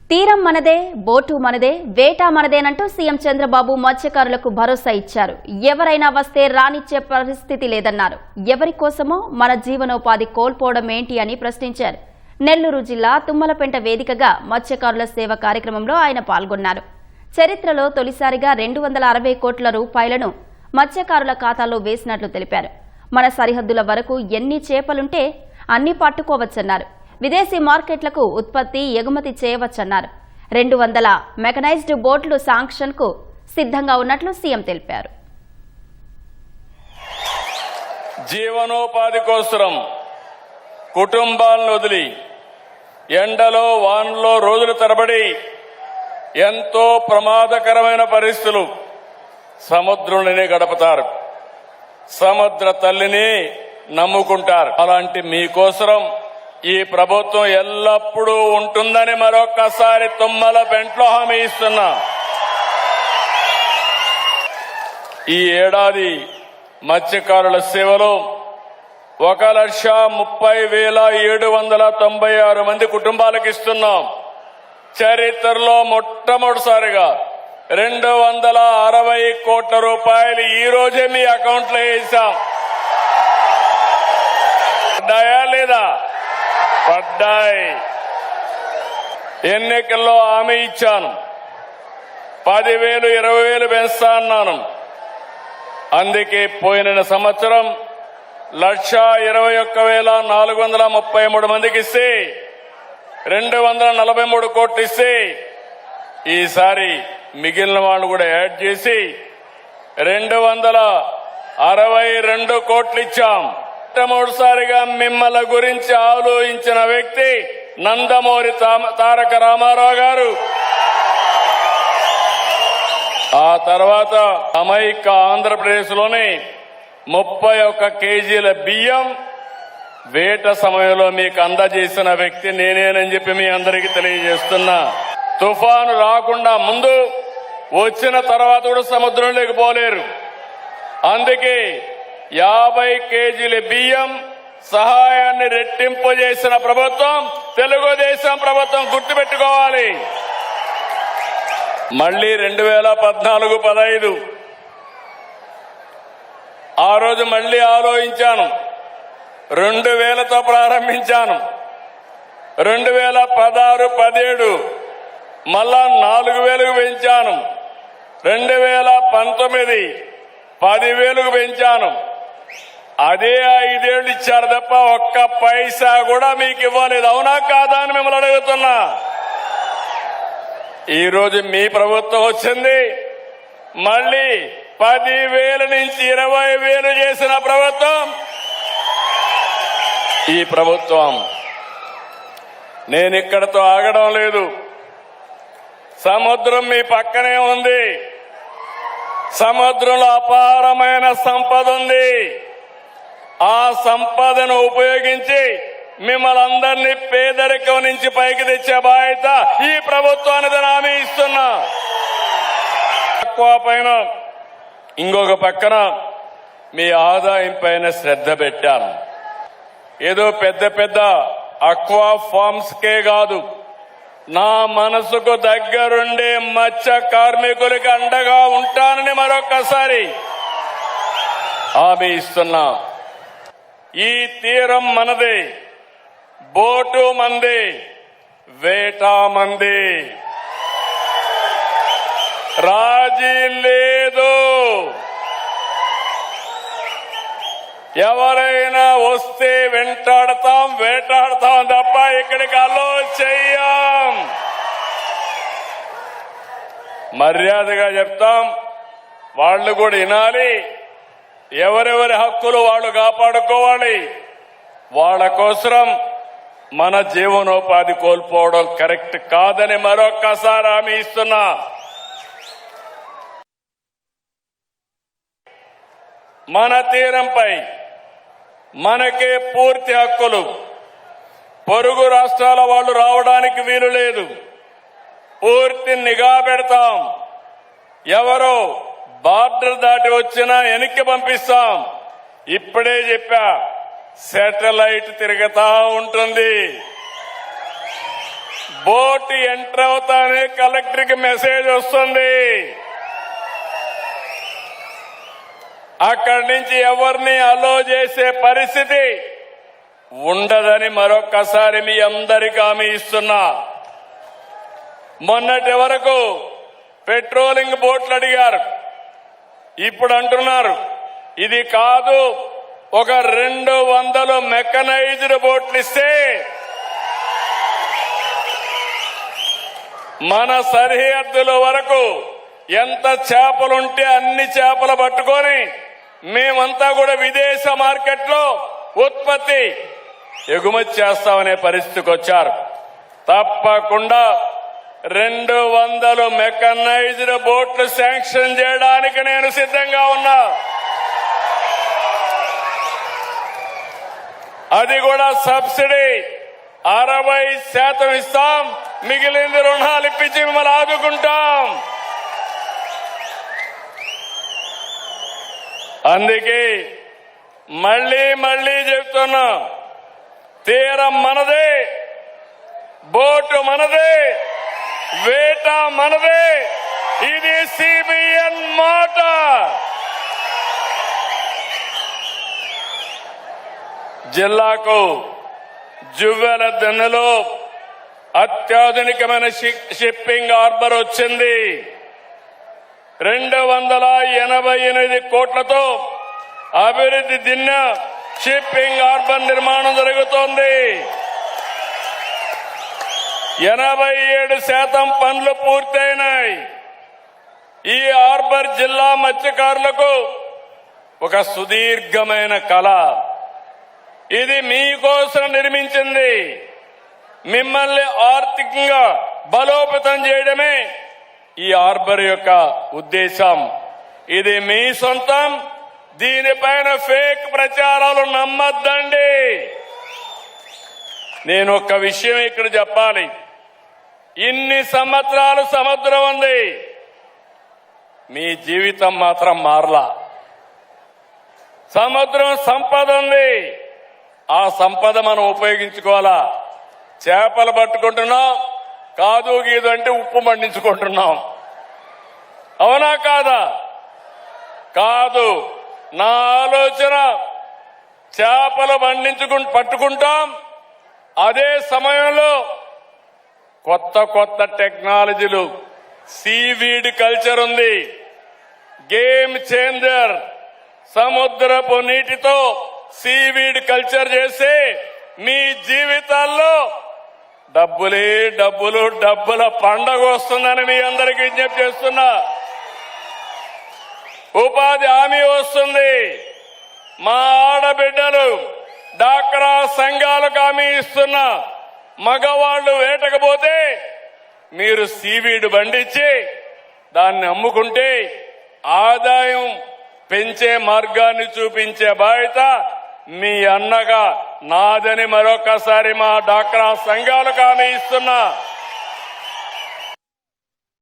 తీరం మనదే, బోటు మనదే, వేట మనదేనంటూ సీఎం చంద్రబాబు మత్స్యకారులకు భరోసా ఇచ్చారు. ఎవరైనా వస్తే రానిచ్చే పరిస్థితి లేదన్నారు. ఎవరి కోసమో మన జీవనోపాధి కోల్పోవడం ఏంటి అని ప్రశ్నించారు. నెల్లూరు జిల్లా తుమ్మలపెంట వేదికగా మత్స్యకారుల సేవ కార్యక్రమంలో ఆయన పాల్గొన్నారు. చరిత్రలో తొలిసారిగా 260 కోట్ల రూపాయలను మత్స్యకారుల ఖాతాలో వేసినట్లు తెలిపారు. మన సరిహద్దుల వరకు ఎన్ని చేపలుంటే అన్ని పట్టుకోవచ్చన్నారు. విదేశీ మార్కెట్లకు ఉత్పత్తి ఎగుమతి చేయవచ్చన్నారు. 200 మెకనైజ్డ్ బోట్లు శాంక్షన్కు సిద్ధంగా ఉన్నట్లు సీఎం తెలిపారు. జీవనోపాధి కోసం కుటుంబాలను వదిలి ఎండలో వానలో రోజుల తరబడి ఎంతో ప్రమాదకరమైన పరిస్థితులు సముద్రంలోనే గడుపుతారు. సముద్ర తల్లిని నమ్ముకుంటారు. అలాంటి మీకోసం ఈ ప్రభుత్వం ఎల్లప్పుడూ ఉంటుందని మరొక్కసారి తుమ్మలపెంటలో హామీ ఇస్తున్నా. ఈ ఏడాది మత్స్యకారుల సేవలో 1,30,796 మంది కుటుంబాలకు ఇస్తున్నాం. చరిత్రలో మొట్టమొదటిసారిగా 260 కోట్ల రూపాయలు ఈ రోజే మీ అకౌంట్లో వేసాం. పడ్డాయా లేదా? పడ్డాయి. ఎన్నికల్లో హామీ ఇచ్చాను. 10,000, 20,000 పెంచుతా అన్నాను. అందుకే పోయిన సంవత్సరం 1,21,433 మందికి ఇస్తే 243 కోట్లు ఇస్తే ఈసారి మిగిలిన వాళ్ళు కూడా యాడ్ చేసి 262 కోట్లు ఇచ్చాం. మొట్టమొదటిసారిగా మిమ్మల్ని గురించి ఆలోచించిన వ్యక్తి నందమూరి తారక రామారావు గారు. ఆ తర్వాత అమైక ఆంధ్రప్రదేశ్లోని 31 కేజీల బియ్యం వేట సమయంలో మీకు అందజేసిన వ్యక్తి నేనేనని చెప్పి మీ అందరికీ తెలియజేస్తున్నా. తుఫాను రాకుండా ముందు వచ్చిన తర్వాత కూడా సముద్రంలోకి పోలేరు. అందుకే 50 కేజీల బియ్యం సహాయాన్ని రెట్టింపు చేసిన ప్రభుత్వం తెలుగుదేశం ప్రభుత్వం. గుర్తుపెట్టుకోవాలి. మళ్లీ 2014-15 ఆ రోజు మళ్లీ ఆలోచించాను. 2,000తో ప్రారంభించాను. 2016-17 మళ్ళా 4,000కు పెంచాను. 2019 10,000కు పెంచాను. అదే 5 ఏళ్లు ఇచ్చారు తప్ప ఒక్క పైసా కూడా మీకు ఇవ్వలేదు. అవునా కాదా అని మిమ్మల్ని అడుగుతున్నా. ఈరోజు మీ ప్రభుత్వం వచ్చింది. మళ్లీ 10,000 నుంచి 20,000 చేసిన ప్రభుత్వం ఈ ప్రభుత్వం. నేను ఇక్కడతో ఆగడం లేదు. సముద్రం మీ పక్కనే ఉంది. సముద్రంలో అపారమైన సంపద ఉంది. ఆ సంపదను ఉపయోగించి మిమ్మల్ని అందరినీ పేదరికం నుంచి పైకి తెచ్చే బాధ్యత ఈ ప్రభుత్వానికి హామీ ఇస్తున్నా. తక్కువ పైన ఇంకొక పక్కన మీ ఆదాయం పైన శ్రద్ధ పెట్టాను. ఏదో పెద్ద పెద్ద అక్వా ఫార్మ్స్ కే కాదు, నా మనసుకు దగ్గరుండే మత్స్య కార్మికులకి అండగా ఉంటానని మరొక్కసారి హామీ ఇస్తున్నా. ఈ తీరం మనదే, బోటు మంది, వేట మంది. రాజీ లేదు. ఎవరైనా వస్తే వెంటాడతాం, వేటాడతాం తప్ప ఇక్కడికి అలో చెయ్యం. మర్యాదగా చెప్తాం. వాళ్ళు కూడా వినాలి. ఎవరెవరి హక్కులు వాళ్ళు కాపాడుకోవాలి. వాళ్ళ కోసం మన జీవనోపాధి కోల్పోవడం కరెక్ట్ కాదని మరొక్కసారి హామీ ఇస్తున్నా. మన తీరంపై మనకే పూర్తి హక్కులు. పొరుగు రాష్ట్రాల వాళ్ళు రావడానికి వీలు లేదు. పూర్తి నిఘా పెడతాం. ఎవరో బార్డర్ దాటి వచ్చినా వెనక్కి పంపిస్తాం. ఇప్పుడే చెప్పా, శాటిలైట్ తిరుగుతా ఉంటుంది. బోట్ ఎంటర్ అవుతానే కలెక్టర్కి మెసేజ్ వస్తుంది. అక్కడి నుంచి ఎవరిని అలో చేసే పరిస్థితి ఉండదని మరొక్కసారి మీ అందరికీ హామీ ఇస్తున్నా. మొన్నటి వరకు పెట్రోలింగ్ బోట్లు అడిగారు. ఇప్పుడు అంటున్నారు ఇది కాదు, ఒక 200 మెకనైజ్డ్ బోట్లు ఇస్తే మన సరిహద్దుల వరకు ఎంత చేపలుంటే అన్ని చేపలు పట్టుకొని మేమంతా కూడా విదేశ మార్కెట్లో ఉత్పత్తి ఎగుమతి చేస్తామనే పరిస్థితికి వచ్చారు. తప్పకుండా 200 మెకనైజ్డ్ బోట్లు శాంక్షన్ చేయడానికి నేను సిద్ధంగా ఉన్నా. అది కూడా సబ్సిడీ 60% ఇస్తాం, మిగిలింది రుణాలు ఇప్పించి మిమ్మల్ని ఆదుకుంటాం. అందుకే మళ్లీ చెప్తున్నా, తీరం మనదే, బోటు మనదే, వేట మనదే. ఇది సిబిఎన్ మాట. జిల్లాకు జువ్వెల దిన్నెలో అత్యాధునికమైన షిప్పింగ్ హార్బర్ వచ్చింది. 288 కోట్లతో అభివృద్ధి దిన్న షిప్పింగ్ హార్బర్ నిర్మాణం జరుగుతోంది. 87% పనులు పూర్తయినాయి. ఈ హార్బర్ జిల్లా మత్స్యకారులకు ఒక సుదీర్ఘమైన కళ. ఇది మీకోసం నిర్మించింది. మిమ్మల్ని ఆర్థికంగా బలోపేతం చేయడమే ఈ హార్బర్ యొక్క ఉద్దేశం. ఇది మీ సొంతం. దీనిపైన ఫేక్ ప్రచారాలు నమ్మద్దండి. నేను ఒక్క విషయం ఇక్కడ చెప్పాలి. ఇన్ని సంవత్సరాలు సముద్రం ఉంది, మీ జీవితం మాత్రం మారలా. సముద్రం సంపద ఉంది, ఆ సంపద మనం ఉపయోగించుకోవాలా. చేపలు పట్టుకుంటున్నాం, కాదు గీదు అంటే ఉప్పు మండించుకుంటున్నాం. అవునా కాదా? కాదు. నా ఆలోచన చేపలు పట్టుకుంటాం, అదే సమయంలో కొత్త టెక్నాలజీలు, సీవీడ్ కల్చర్ ఉంది, గేమ్ చేంజర్. సముద్రపు నీటితో సీవీడ్ కల్చర్ చేసి మీ జీవితాల్లో డబ్బుల పండగ వస్తుందని మీ అందరికీ విజ్ఞప్తి చేస్తున్నా. ఉపాధి హామీ వస్తుంది. మా ఆడబిడ్డలు డాక్రా సంఘాలకు హామీ ఇస్తున్నా. మగవాళ్లు వేటకపోతే మీరు సీవీడ్ పండించి దాన్ని అమ్ముకుంటే ఆదాయం పెంచే మార్గాన్ని చూపించే బాధ్యత మీ అన్నగా నాదని మరొకసారి మా డాక్రా సంఘాలకు హామీ ఇస్తున్నా.